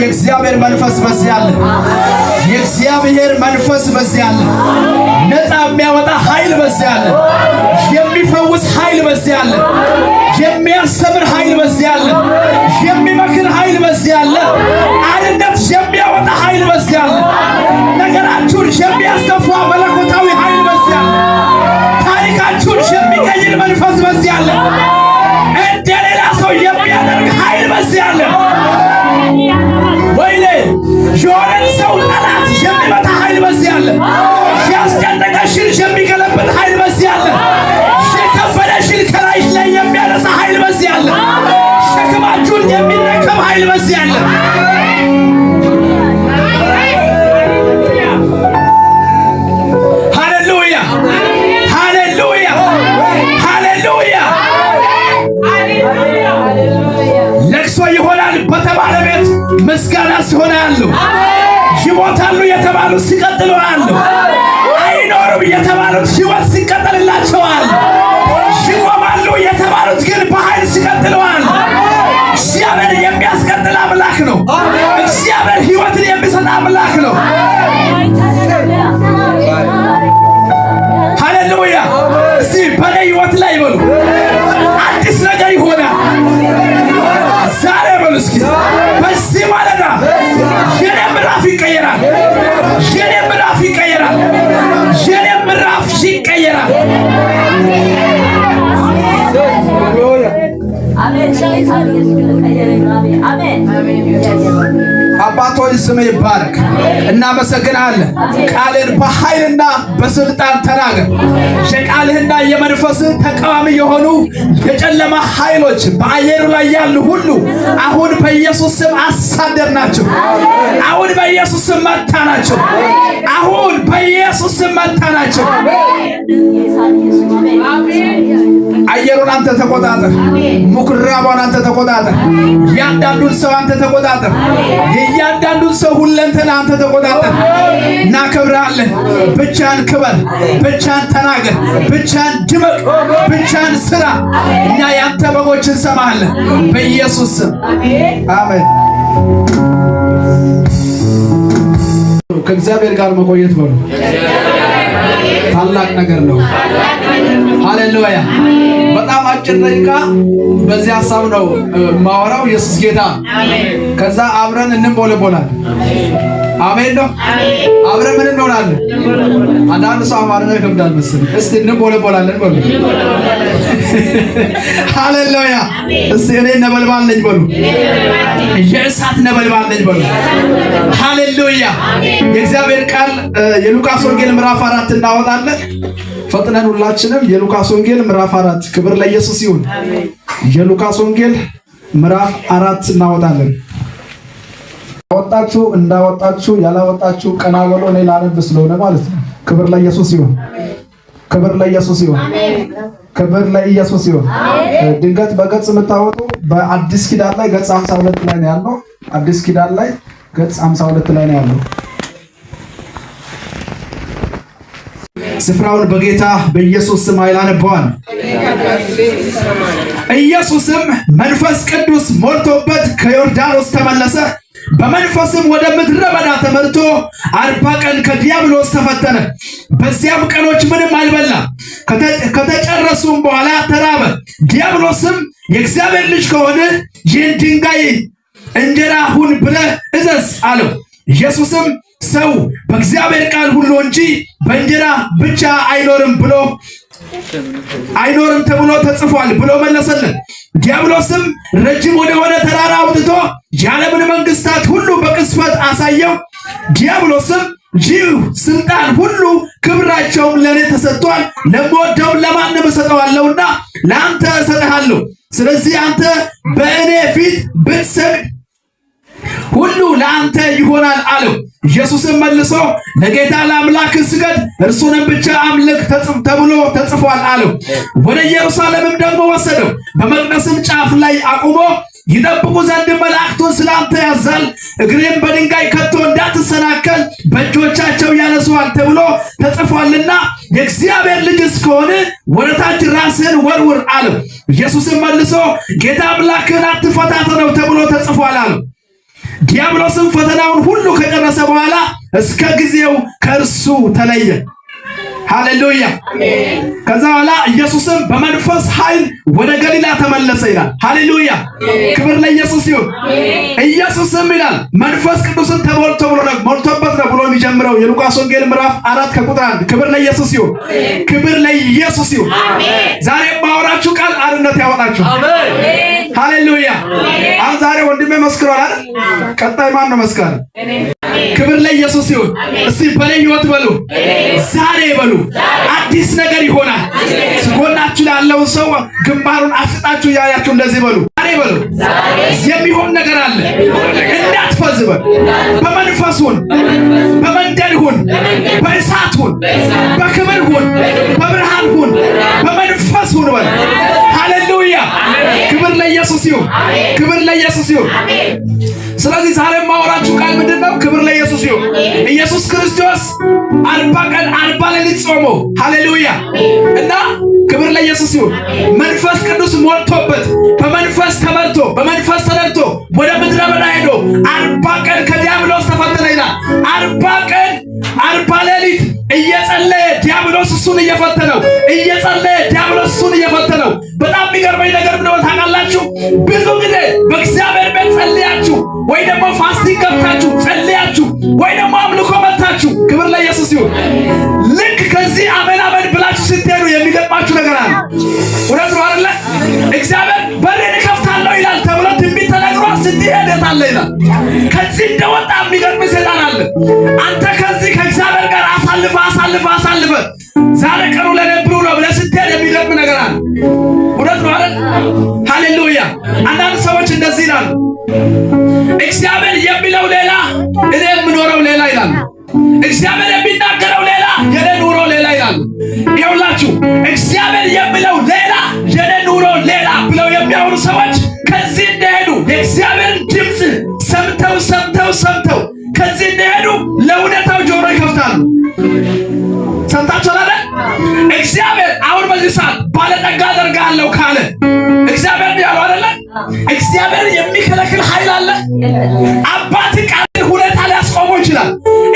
የእግዚአብሔር መንፈስ በዚህ አለ። የእግዚአብሔር መንፈስ በዚህ አለ። ነፃ የሚያወጣ ኃይል በዚህ አለ። የሚፈውስ ኃይል በዚህ አለ። የሚያስተምር ኃይል በዚህ አለ። የሚመክር ኃይል በዚህ አለ። አርነት የሚያወጣ ኃይል በዚህ አለ። ነገራችሁን የሚያስከፋ መለኮታዊ ኃይል በዚህ አለ። ታሪካችሁን የሚቀይር መንፈስ በዚህ አለ። እንደሌላ ሰው የሚያደርግ ኃይል በዚህ አለ። ወይኔ ጆሮን ሰው ጠላት የሚመታ ኃይል በዚህ አለ። ያስጨነቀሽን የሚገለብጥ ኃይል በዚህ አለ። የከበደሽን ከላይሽ ላይ የሚያነሳ ኃይል በዚህ አለ። ሸክማችሁን የሚረከብ ኃይል በዚህ አለ። ሃሌሉያ ሃሌሉያ ሃሌሉያ። ለቅሶ ይሆናል በተባለ ቤት ምስጋና ሲሆን ያለው፣ ይሞታሉ የተባሉት ሲቀጥሉ ያለው፣ አይኖሩም የተባሉት ሕይወት ሲቀጥልላቸዋል፣ ይቆማሉ የተባሉት ግን በኃይል ሲቀጥለዋል። እግዚአብሔር የሚያስቀጥል አምላክ ነው። እግዚአብሔር ሕይወትን የሚሰጥ አምላክ ነው። ሃሌሉያ። እስቲ በኔ ሕይወት ላይ በሉ አዲስ ነገር ይሆናል ዛሬ በሉ እስኪ። በዚህ ማለዳ የኔ ምዕራፍ ይቀየራል። የኔ ምዕራፍ ይቀየራል። የኔ ምዕራፍ ይቀየራል። አባቶች ስም ይባረክ። እናመሰግናለን። ቃልን በኃይልና በስልጣን ተናገር። የቃልህና የመንፈስህ ተቃዋሚ የሆኑ የጨለማ ኃይሎች በአየሩ ላይ ያሉ ሁሉ አሁን በኢየሱስ ስም አሳደርናቸው። አሁን በኢየሱስ ስም መታናቸው። አሁን በኢየሱስ ስም መታናቸው። አየሩን አንተ ተቆጣጠር። ምኩራቧን አንተ ተቆጣጠር። እያንዳንዱን ሰው አንተ ተቆጣጠር። የእያንዳንዱን ሰው ሁለንተና አንተ ተቆጣጠር። እናከብርሃለን። ብቻን ክበር፣ ብቻን ተናገር፣ ብቻን ድመቅ፣ ብቻን ስራ። እኛ ያንተ በጎች እንሰማሃለን። በኢየሱስ ስም አሜን። ከእግዚአብሔር ጋር መቆየት በሉ ታላቅ ነገር ነው። ሃሌሉያ። በጣም አጭር ደቂቃ በዚህ ሐሳብ ነው ማወራው። ኢየሱስ ጌታ። ከዛ አብረን እንቦለቦላለን። አሜን ነው። አብረን ምን እንሆናለን? አንዳንድ ሰው አማርኛ ይከብዳል መሰለኝ። እስቲ እንቦለቦላለን በሉ። ሃሌሉያ። እስቲ እኔ ነበልባል ነኝ በሉ። የእሳት ነበልባል ነኝ በሉ። ሃሌሉያ። የእግዚአብሔር ቃል የሉቃስ ወንጌል ምዕራፍ 4 እናወጣለን። ፈጥነን ሁላችንም የሉቃስ ወንጌል ምዕራፍ 4። ክብር ለኢየሱስ ይሁን። የሉቃስ ወንጌል ምዕራፍ 4 እናወጣለን። ያወጣችሁ እንዳወጣችሁ ያላወጣችሁ ቀና ብሎ እኔ ላነብ ስለሆነ ማለት ነው። ክብር ለኢየሱስ ይሁን። ክብር ለኢየሱስ ይሁን። ክብር ለኢየሱስ ይሁን። ድንገት በገጽ የምታወጡ በአዲስ ኪዳን ላይ ገጽ 52 ላይ ነው ያለው። አዲስ ኪዳን ላይ ገጽ 52 ላይ ነው ያለው። ስፍራውን በጌታ በኢየሱስ ስም ኃይል አነበዋል። ኢየሱስም መንፈስ ቅዱስ ሞልቶበት ከዮርዳኖስ ተመለሰ። በመንፈስም ወደ ምድረ በዳ ተመርቶ 40 ቀን ከዲያብሎስ ተፈተነ። በዚያም ቀኖች ምንም አልበላም። ከተጨረሱም በኋላ ተራበ። ዲያብሎስም የእግዚአብሔር ልጅ ከሆነ ይህን ድንጋይ እንጀራ ሁን ብለህ እዘዝ አለው። ኢየሱስም ሰው በእግዚአብሔር ቃል ሁሉ እንጂ በእንጀራ ብቻ አይኖርም ተብሎ ተጽፏል ብሎ መለሰለት። ዲያብሎስም ረጅም ወደሆነ ተራራ አውጥቶ የዓለምን መንግስታት ሁሉ በቅጽበት አሳየው። ዲያብሎስም ይህ ስልጣን ሁሉ ክብራቸውም ለእኔ ተሰጥቷል፣ ለምወደው ለማንም እሰጠዋለሁና ለአንተ እሰጥሃለሁ፣ ስለዚህ አንተ በእኔ ፊት ብትሰግድ ሁሉ ለአንተ ይሆናል አለው። ኢየሱስም መልሶ ለጌታ ለአምላክ ስገድ፣ እርሱንም ብቻ አምልክ ተብሎ ተጽፏል አለው። ወደ ኢየሩሳሌምም ደግሞ ወሰደው። በመቅደስም ጫፍ ላይ አቁሞ ይጠብቁ ዘንድ መላእክቱን ስላንተ ያዛል፣ እግርህም በድንጋይ ከቶ እንዳትሰናከል በእጆቻቸው ያነሱሃል ተብሎ ተጽፏልና የእግዚአብሔር ልጅ እስከሆነ ወደ ታች ራስህን ወርውር አለው። ኢየሱስም መልሶ ጌታ አምላክህን አትፈታተነው ተብሎ ተጽፏል አለው። ዲያብሎስም ፈተናውን ሁሉ ከጨረሰ በኋላ እስከ ጊዜው ከእርሱ ተለየ። ሃሌሉያ። ከዛ በኋላ ኢየሱስም በመንፈስ ኃይል ወደ ገሊላ ተመለሰ ይላል። ሃሌሉያ፣ ክብር ለኢየሱስ ይሁን። ኢየሱስም ይላል መንፈስ ቅዱስን ሞልቶበት ነው ብሎ የሚጀምረው የሉቃስ ወንጌል ምዕራፍ 4 ከቁጥር 1። ክብር ለኢየሱስ ይሁን፣ ክብር ለኢየሱስ ይሁን። ዛሬ ማወራችሁ ቃል አርነት ያወጣችሁ። ሃሌሉያ። አሁን ዛሬ ወንድሜ መስክሯል አይደል? ቀጣይ ማን ነው መስካሪ? ክብር ለኢየሱስ ይሁን። እስቲ በኔ ህይወት በሉ፣ ዛሬ በሉ አዲስ ነገር ይሆናል። ጎናችሁ ያለው ሰው ግንባሩን አፍጣችሁ ያያችሁ እንደዚህ በሉ፣ ዛሬ በሉ የሚሆን ነገር አለ። እንዳትፈዝ በሉ። በመንፈስ ሁን፣ በመንደር ሁን፣ በእሳት ሁን፣ በክብር ሁን፣ በብርሃን ሁን፣ በመንፈስ ሁን በሉ። ሃሌሉያ፣ ክብር ለኢየሱስ ይሁን፣ ክብር ለኢየሱስ ይሁን። ስለዚህ ዛሬ ማወራችሁ ቃል ምንድነው? ክብር ለኢየሱስ ይሁን። ኢየሱስ ክርስቶስ 40 ቀን 40 ሌሊት ጾሞ፣ ሃሌሉያ፣ እና ክብር ለኢየሱስ ይሁን መንፈስ ቅዱስ ሞልቶበት በመንፈስ ተመልቶ በመንፈስ ተነድቶ ወደ ምድረ በዳ ሄዶ 40 ቀን ከዲያብሎስ ተፈተነ ይላል። 40 ቀን 40 ሌሊት እየጸለየ ዲያብሎስ እሱን እየፈተነው፣ እየጸለየ ዲያብሎስ እሱን እየፈተነው። በጣም የሚገርመኝ ነገር ምን ታውቃላችሁ? ብዙ ጊዜ በእግዚአብሔር ቤት ጸልያችሁ ወይ ደግሞ ፋስቲንግ ገብታችሁ ጸልያችሁ ወይ ደግሞ አምልኮ መታችሁ፣ ክብር ለኢየሱስ ይሁን። ልክ ከዚህ አሜን አሜን ብላችሁ ስትሄዱ የሚገጥማችሁ ነገር አለ። እውነት ነው አይደለ? እግዚአብሔር በሬን እከፍታለሁ ይላል ተብሎ ትንቢት ተነግሮ ስትሄድ የታለ ይላል። ከዚህ እንደወጣ የሚገርም ሰይጣን አለ። አንተ ከዚህ ከእግዚአብሔር ጋር አሳልፈ ዛሬ ቀኑ ለነብሩ ነው ብለህ ስትሄድ የሚገርም ነገር አለ። እውነት ነው አይደል? ሃሌሉያ። አንዳንድ ሰዎች እንደዚህ ይላሉ፣ እግዚአብሔር የሚለው ሌላ እኔ የምኖረው ሌላ ይላሉ። እግዚአብሔር የሚናገረው ሌላ የኔ ኑሮ ሌላ ይላሉ። ይኸውላችሁ እግዚአብሔር የሚለው ሌላ የኔ ኑሮ ሌላ ብለው የሚያወሩ ሰዎች ከዚህ እንደሄዱ የእግዚአብሔርን ድምፅ ሰምተው ከዚህ እንደሄዱ ለእውነታው ጆሮ ይከፍታሉ። ሰምታችኋል አይደል? እግዚአብሔር አሁን በዚህ ሰዓት ባለጠጋ አደርግሃለሁ ካለ እግዚአብሔር ያለው አይደለ? እግዚአብሔር የሚከለክል ኃይል አለ? አባት ቃል ሁኔታ ሊያስቆመው ይችላል።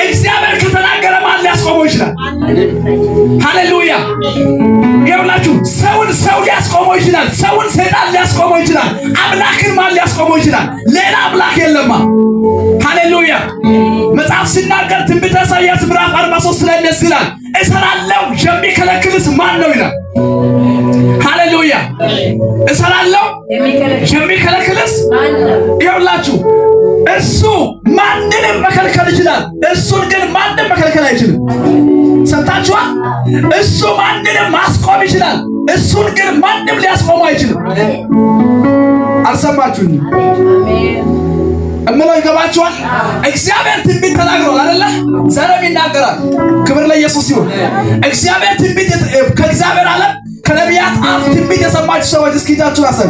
እግዚአብሔር ከተናገረ ማን ሊያስቆመው ይችላል? ሃሌሉያ። ይኸውላችሁ ሰውን ሰው ሊያስቆመው ይችላል። ሰውን ሰይጣን ሊያስቆመው ይችላል። አምላክን ማን ሊያስቆመው ይችላል? ሌላ አምላክ የለማ። ሃሌሉያ። መጽሐፍ ሲናገር ትንቢተ ኢሳይያስ ምዕራፍ 43 ላይ እንደዚህ ይላል፣ እሰራለሁ የሚከለክልስ ማን ነው ይላል። ሃሌሉያ። እሰራለሁ የሚከለክልስ ማን ነው? ይኸውላችሁ እሱ ማንንም መከልከል ይችላል። እሱን ግን ማንንም መከልከል አይችልም። ሰምታችኋል? እሱ ማንንም ማስቆም ይችላል። እሱን ግን ማንም ሊያስቆም አይችልም። አልሰማችሁኝም? እምለው ይገባችኋል? እግዚአብሔር ትንቢት ተናግሯል አይደለ? ዛሬም ይናገራል። ክብር ለኢየሱስ ይሁን። እግዚአብሔር ትንቢት ከእግዚአብሔር ዓለም ከነቢያት አፍ ትንቢት የሰማችሁ ሰዎች እስኪ እጃችሁን አሰሩ።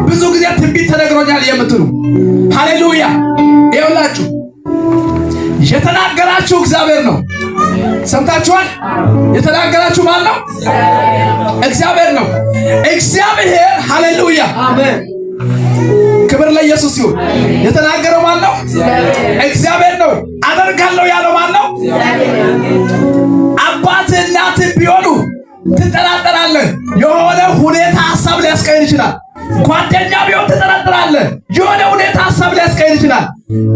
ብዙ ጊዜ ትንቢት ተነግሮኛል የምትሉ ሃሌሉያ። ይኸውላችሁ የተናገራችሁ እግዚአብሔር ነው። ሰምታችኋል? የተናገራችሁ ማን ነው? እግዚአብሔር ነው። እግዚአብሔር ሃሌሉያ፣ አሜን። ክብር ለኢየሱስ ይሁን። የተናገረው ማን ነው? እግዚአብሔር ነው። አደርጋለሁ ያለው ማን ነው? አባት እናት ቢሆኑ ትጠራጠራለህ። የሆነ ሁኔታ ሐሳብ ሊያስቀይር ይችላል። ጓደኛ ቢሆን ትጠራጠራለህ። የሆነ ሁኔታ ሐሳብ ሊያስቀይር ይችላል።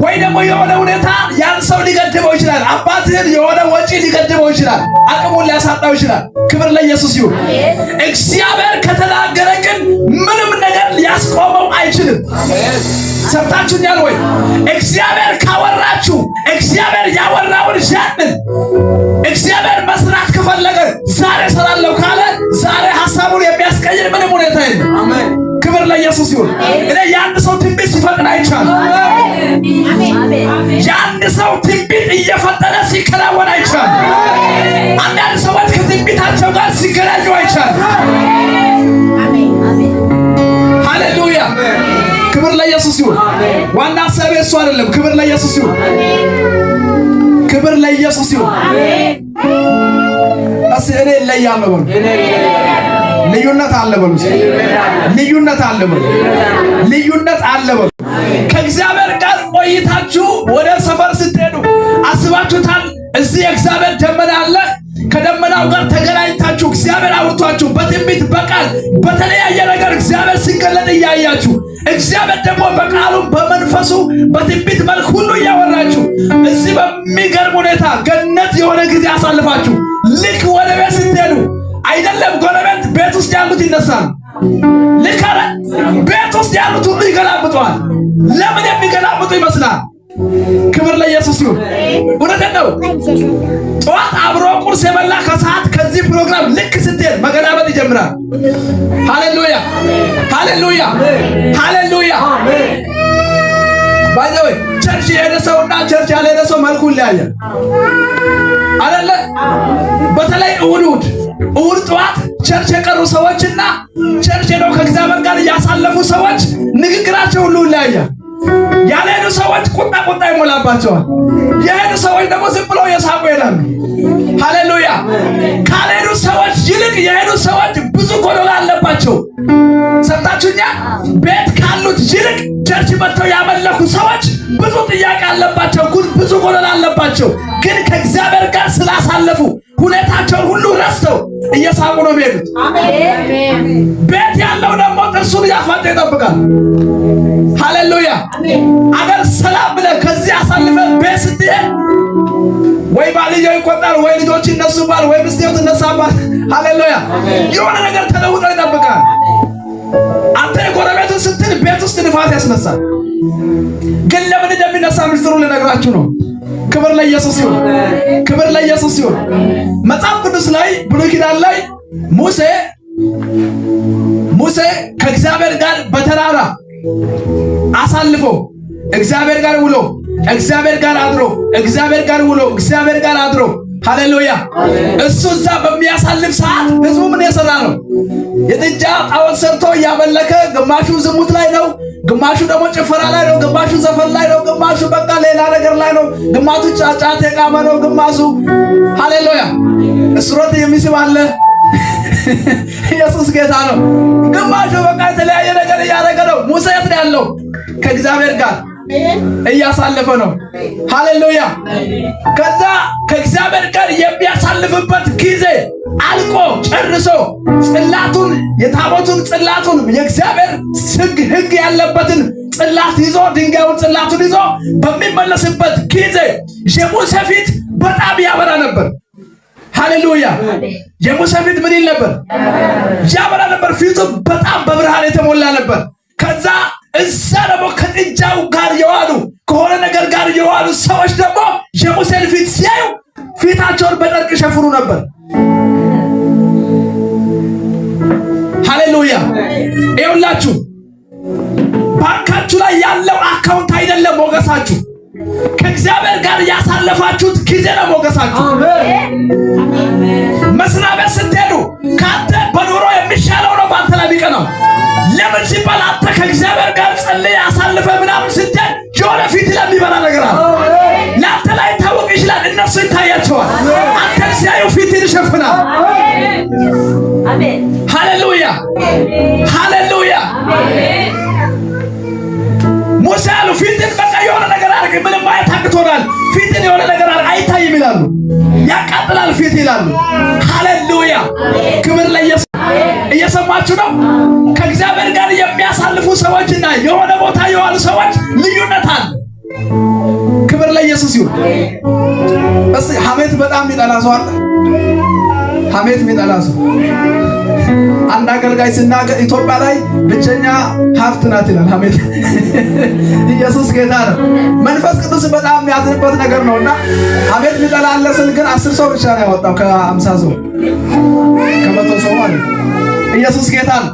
ወይ ደግሞ የሆነ ሁኔታ ያን ሰው ሊገድበው ይችላል። አባትህን የሆነ ወጪ ሊገድበው ይችላል። አቅሙን ሊያሳጣው ይችላል። ክብር ለኢየሱስ ይሁን። እግዚአብሔር ከተናገረ ግን ምንም ነገር ሊያስቆመው አይችልም። ሰምታችሁኛል ወይ? እግዚአብሔር ካወራችሁ እግዚአብሔር ያወራውን ሻጥን እግዚአብሔር መስራት ከፈለገ ዛሬ እሰራለሁ ካለ ዛሬ ሐሳቡን የሚያስቀይር ምንም ሁኔታ አሜን አሜን። ክብር ለኢየሱስ ይሁን። እኔ የአንድ ሰው ትንቢት ሲፈጥን አይቻልም። የአንድ ሰው ትንቢት እየፈጠነ ሲከናወን አይቻልም። አንዳንድ ሰዎች ከትንቢታቸው ጋር ሲገናኙ አይቻልም። ሃሌሉያ ክብር ለኢየሱስ ይሁን። ዋና ሐሳቤ እሱ አይደለም። ክብር ለኢየሱስ ይሁን። ክብር ለኢየሱስ ይሁን። እኔ እለያለሁ በሉ። ልዩነት አለ በሉ። ልዩነት አለ በሉ። ልዩነት አለ በሉ። ከእግዚአብሔር ጋር ቆይታችሁ ወደ ሰፈር ስትሄዱ አስባችሁታል? እዚህ የእግዚአብሔር ደመና አለ። ከደመናው ጋር ተገናኝታችሁ እግዚአብሔር አውርቷችሁ በትንቢት በቃል በተለያየ ነገር እግዚአብሔር ሲገለጥ እያያችሁ እግዚአብሔር ደግሞ በቃሉ በመንፈሱ በትንቢት መልክ ሁሉ እያወራችሁ እዚህ በሚገርም ሁኔታ ገነት የሆነ ጊዜ አሳልፋችሁ ልክ ወደ ቤት ስትሄዱ አይደለም ጎረቤት ቤት ውስጥ ያሉት ይነሳሉ። ልክ አረ ቤት ውስጥ ያሉት ሁሉ ይገላብጠዋል። ለምን የሚገላብጡ ይመስላል? ክብር ለኢየሱስ ይሁን። እውነቴን ነው። ጠዋት አብሮ ቁርስ የበላ ከሰዓት ከዚህ ፕሮግራም ልክ ስትሄድ መገላበጥ ይጀምራል። ሃሌሉያ ሃሌሉያ ሃሌሉያ። ባይዘው ቸርች የሄደ ሰውና ቸርች ያልሄደ ሰው መልኩ ይለያያል አይደለ? በተለይ እሑድ ጠዋት ቸርች የቀሩ ሰዎችና ቸርች ሄደው ከእግዚአብሔር ጋር ያሳለፉ ሰዎች ንግግራቸው ሁሉ ይለያያል። ያልሄዱ ሰዎች ቁጣ ይሞላባቸዋል። የሄዱ ሰዎች ደግሞ ዝም ብለው የሳቁ ይሄዳሉ። ሃሌሉያ። ካልሄዱ ሰዎች ይልቅ የሄዱ ሰዎች ብዙ ጎደሎ አለባቸው። ሰምታችሁኛ? ቤት ካሉት ይልቅ ቸርች መጥተው ያመለኩ ሰዎች ብዙ ጥያቄ አለባቸው፣ ብዙ ጎደሎ አለባቸው። ግን ከእግዚአብሔር ጋር ስላሳለፉ ሁኔታቸውን ሁሉ ረስተው እየሳቁ ነው የሚሄዱት። ቤት ያለው ደግሞ ጥርሱን እያፋጠ ይጠብቃል። ሃሌሉያ። አገር ሰላም ብለህ ከዚህ አሳልፈህ ቤት ስትሄድ ወይ ባልየው ይቆጣል፣ ወይ ልጆች ይነሱባል፣ ወይ ሚስቴው ትነሳባል። ሃሌሉያ። የሆነ ነገር ተለውጦ ይጠብቃል። አንተ የጎረቤቱን ስትል ቤት ውስጥ ንፋስ ያስነሳል። ግን ለምን እንደሚነሳ ምስጢሩን ልነግራችሁ ነው። ክብር ለኢየሱስ ይሁን። ክብር ለኢየሱስ ይሁን። መጽሐፍ ቅዱስ ላይ ብሉይ ኪዳን ላይ ሙሴ ከእግዚአብሔር ጋር በተራራ አሳልፎ እግዚአብሔር ጋር ውሎ እግዚአብሔር ጋር አድሮ እግዚአብሔር ጋር ውሎ እግዚአብሔር ጋር አድሮ ሃሌሉያ። እሱ እዛ በሚያሳልፍ ሰዓት ህዝቡ ምን የሰራ ነው? የጥጃ ጣዖት ሰርቶ እያመለከ፣ ግማሹ ዝሙት ላይ ነው፣ ግማሹ ደግሞ ጭፈራ ላይ ነው፣ ግማሹ ዘፈን ላይ ነው፣ ግማሹ በቃ ሌላ ነገር ላይ ነው፣ ግማሹ ጫጫት የቃመ ነው፣ ግማሹ ሃሌሉያ እስሮት የሚስብ አለ። ኢየሱስ ጌታ ነው። ግማሹ በቃ የተለያየ ነገር እያደረገ ነው። ሙሴ የት ነው ያለው? ከእግዚአብሔር ጋር እያሳለፈ ነው። ሃሌሉያ። ከዛ ከእግዚአብሔር ጋር የሚያሳልፍበት ጊዜ አልቆ ጨርሶ ጽላቱን የታቦቱን ጽላቱን የእግዚአብሔር ሕግ ያለበትን ጽላት ይዞ ድንጋዩን ጽላቱን ይዞ በሚመለስበት ጊዜ የሙሴ ፊት በጣም ያበራ ነበር። ሃሌሉያ። የሙሴ ፊት ምን ይል ነበር? ያበራ ነበር። ፊቱ በጣም በብርሃን የተሞላ ነበር። ከዛ እዛ ደግሞ ከጥጃው ጋር የዋሉ ከሆነ ነገር ጋር የዋሉ ሰዎች ደግሞ የሙሴን ፊት ሲያዩ ፊታቸውን በጨርቅ ይሸፍኑ ነበር። ሃሌሉያ። ይኸውላችሁ ባንካችሁ ላይ ያለው አካውንት አይደለም ሞገሳችሁ፣ ከእግዚአብሔር ጋር ያሳለፋችሁት ጊዜ ነው ሞገሳችሁ። መስሪያ ቤት ስትሄዱ ከአንተ በኑሮ የሚሻለው ነው በአንተ ላይ የሚቀናው። ለምን ሲባል አንተ ከእግዚአብሔር ጋር ጸልይ አሳልፈ ምናምን ስትሄድ የሆነ ፊት ለሚበራ ነገር አለ። ለአንተ ላይ ታወቅ ይችላል፣ እነሱ ይታያቸዋል። አንተን ሲያዩ ፊትን ይሸፍናል። ሃሌሉያ ሃሌሉያ። ሙሴ አሉ ፊትን በቃ የሆነ ነገር አድርግ፣ ምንም ማየት አቅቶናል፣ ፊትን የሆነ ነገር አድርግ፣ አይታይም ይላሉ፣ ያቃጥላል ፊት ይላሉ። ሃሌሉያ ክብር ለኢየሱስ። እየሰማችሁ ነው? ከእግዚአብሔር ጋር የሚያሳልፉ ሰዎችና የሆነ ቦታ የዋሉ ሰዎች ልዩነት አለ። ክብር ለኢየሱስ ይሁን። እስቲ ሐሜት በጣም የሚጠላ ሰው አለ? ሐሜት የሚጠላ ሰው አንድ አገልጋይ ሲናገር ኢትዮጵያ ላይ ብቸኛ ሀብት ናት ይላል ሐሜት። ኢየሱስ ጌታ ነው። መንፈስ ቅዱስ በጣም የሚያዝንበት ነገር ነውና ሐሜት የሚጠላ አለ ስል ግን 10 ሰው ብቻ ነው ያወጣው ከ50 ሰው ከ100 ሰው ማለት ነው። ኢየሱስ ጌታ ነው።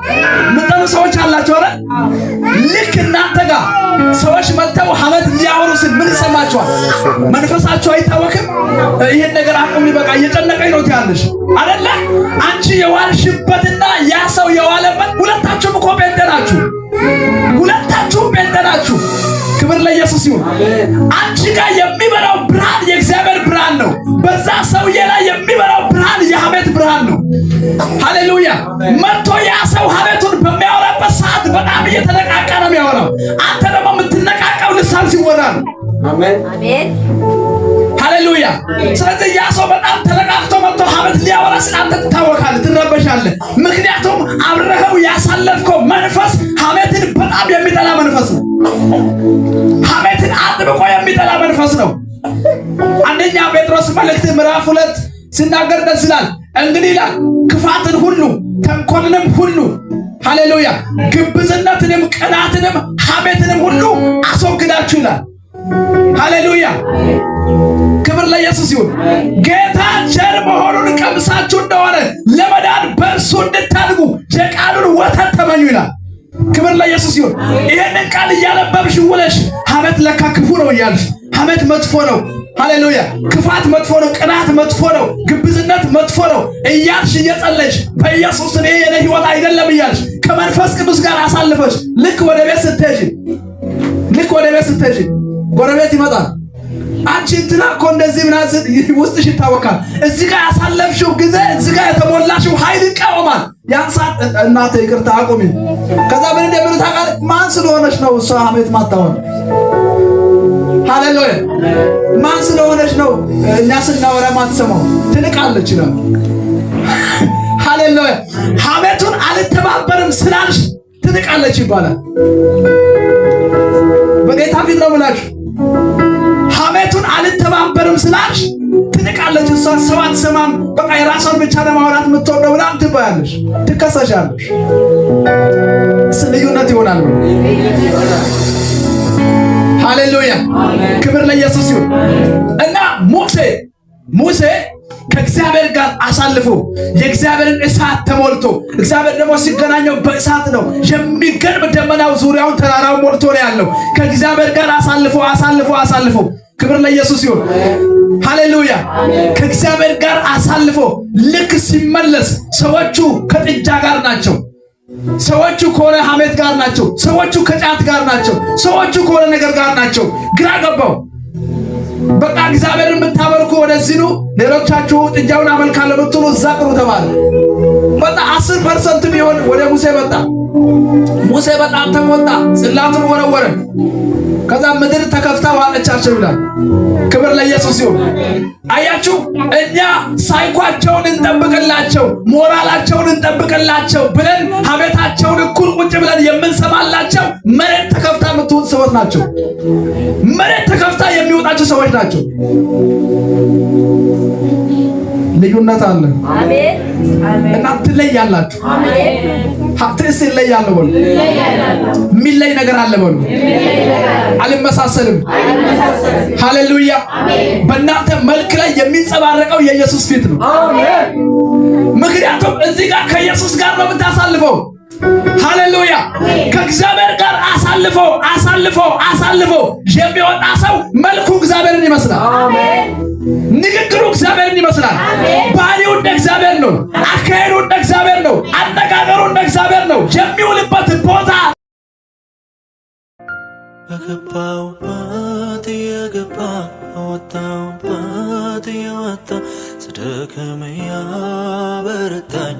ምጠሉ ሰዎች አላችሁ አይደል? ልክ እናንተ ጋር ሰዎች መጥተው ሐሜት ሊያወሩ ሲል ምን ይሰማችኋል? መንፈሳችሁ አይታወክም? ይሄን ነገር አቁም በቃ እየጨነቀኝ ነው ትያለሽ አይደለ? አንቺ የዋልሽበትና ያ ሰው የዋለበት ሁለታችሁም እኮ ጴንጤ ናችሁ። ሁለታችሁም ጴንጤ ናችሁ። ክብር ለኢየሱስ ይሁን። አንቺ ጋር የሚበራው ብርሃን የእግዚአብሔር ብርሃን ነው። በዛ ሰውዬ ላይ የሚበራው ብርሃን የሐሜት ብርሃን ነው። ሃሌሉያ። መጥቶ ያ ሰው ሐሜቱን በሚያወራበት ሰዓት በጣም እየተነቃቃ ነው የሚያወራው። አንተ ደግሞ የምትነቃቃው ልሳን ሲወራ ነው። አሜን አሜን። ሃሌሉያ። ስለዚህ ያ ሰው በጣም ተነቃቅቶ መጥቶ ሐሜት ሊያወራ ሲል አንተ ትታወካለህ፣ ትረበሻለህ። ምክንያቱም አብረኸው ያሳለፍከው መንፈስ ሐሜትን በጣም የሚጠላ መንፈስ ነው። ሐሜትን አጥብቆ የሚጠላ መንፈስ ነው። አንደኛ ጴጥሮስ መልእክት ምዕራፍ 2 ሲናገር ደስ ይላል። እንግዲህ ይላል ክፋትን ሁሉ ተንኮልንም ሁሉ ሃሌሉያ ግብዝነትንም ቅናትንም ሐሜትንም ሁሉ አስወግዳችሁ ይላል። ሃሌሉያ ክብር ለኢየሱስ ይሁን። ጌታ ቸር መሆኑን ቀምሳችሁ እንደሆነ ለመዳን በእርሱ እንድታድጉ የቃሉን ወተት ተመኙ ይላል። ክብር ለኢየሱስ ይሁን። ይሄንን ቃል እያነበብሽ ውለሽ ሐሜት ለካ ክፉ ነው እያልሽ ሐሜት መጥፎ ነው፣ ሃሌሉያ ክፋት መጥፎ ነው፣ ቅናት መጥፎ ነው፣ ግብዝነት መጥፎ ነው እያልሽ እየጸለይሽ በኢየሱስ እኔ የኔ ሕይወት አይደለም እያልሽ ከመንፈስ ቅዱስ ጋር አሳልፈሽ ልክ ወደ ቤት ስትሄጂ ጎረቤት ይመጣል። አንቺ እንትና እኮ እንደዚህ ምናምን ውስጥሽ ይታወቃል። እዚህ ጋር ያሳለፍሽው ጊዜ እዚህ ጋር የተሞላሽው ኃይል ይቃወማል። ያንሳት እናቴ ይቅርታ አቁሚ። ከዛ ምን እንደምን ታውቃለህ? ማን ስለሆነች ነው እሷ ሐሜት ማታወን? ሃሌሉያ ማን ስለሆነች ነው እኛ ስናወራ ማትሰማው? ትንቃለች ነው። ሃሌሉያ ሐሜቱን አልተባበርም ስላልሽ ትንቃለች ይባላል። በጌታ ፊት ነው የምላችሁ። ሐሜቱን አልተባበርም ስላልሽ ትንቃለች። እሷ ሰው አትሰማም፣ በቃ የራሷን ብቻ ለማውራት የምትወደው ምናምን ትባያለሽ፣ ትከሰሻለሽ። ልዩነት ይሆናል። ሃሌሉያ ክብር ለኢየሱስ ይሁን። እና ሙሴ ከእግዚአብሔር ጋር አሳልፎ የእግዚአብሔርን እሳት ተሞልቶ እግዚአብሔር ደግሞ ሲገናኘው በእሳት ነው። የሚገርም ደመናው ዙሪያውን ተራራው ሞልቶ ነው ያለው። ከእግዚአብሔር ጋር አሳልፎ ክብር ለኢየሱስ ይሁን። ሃሌሉያ ከእግዚአብሔር ጋር አሳልፎ ልክ ሲመለስ ሰዎቹ ከጥጃ ጋር ናቸው። ሰዎቹ ከሆነ ሐሜት ጋር ናቸው። ሰዎቹ ከጫት ጋር ናቸው። ሰዎቹ ከሆነ ነገር ጋር ናቸው። ግራ ገባው። በቃ እግዚአብሔርን የምታመልኩ ወደዚህ ኑ፣ ሌሎቻችሁ ጥጃውን አመልካለሁ ብትሉ እዛ ቅሩ ተባለ። በቃ 10% ቢሆን ወደ ሙሴ መጣ። ሙሴ በጣም ተቆጣ፣ ጽላቱን ወረወረ። ከዛ ምድር ተከፍታ ዋጠቻቸው ይላል። ክብር ለኢየሱስ ይሁን። አያችሁ እኛ ሳይኳቸውን እንጠብቅላቸው፣ ሞራላቸውን እንጠብቅላቸው ብለን ሐሜታቸውን እኩል ቁጭ ብለን የምንሰማላቸው መሬት ተከፍታ የምትወጥ ሰዎች ናቸው። መሬት ተከፍታ የሚወጣቸው ሰዎች ናቸው። ልዩነት አለ። አሜን አሜን። እና ትለያላችሁ። አሜን ሀብትስ ይለያል በሉ። የሚለይ ነገር አለ በሉ። አልመሳሰልም። ሃሌሉያ። በእናንተ መልክ ላይ የሚንጸባረቀው የኢየሱስ ፊት ነው። አሜን። ምክንያቱም እዚህ ጋር ከኢየሱስ ጋር ነው የምታሳልፈው። ሃሌሉያ። ከእግዚአብሔር ጋር አሳልፎ የሚወጣ ሰው መልኩ እግዚአብሔርን ይመስላል። አሜን። ንግግሩ እግዚአብሔርን ይመስላል። ባህሪው እንደ እግዚአብሔር ነው። አካሄዱ እንደ እግዚአብሔር ነው። አነጋገሩ እንደ እግዚአብሔር ነው። የሚውልበት ቦታ የገባ ወጣው ስደከመ ያበረታኝ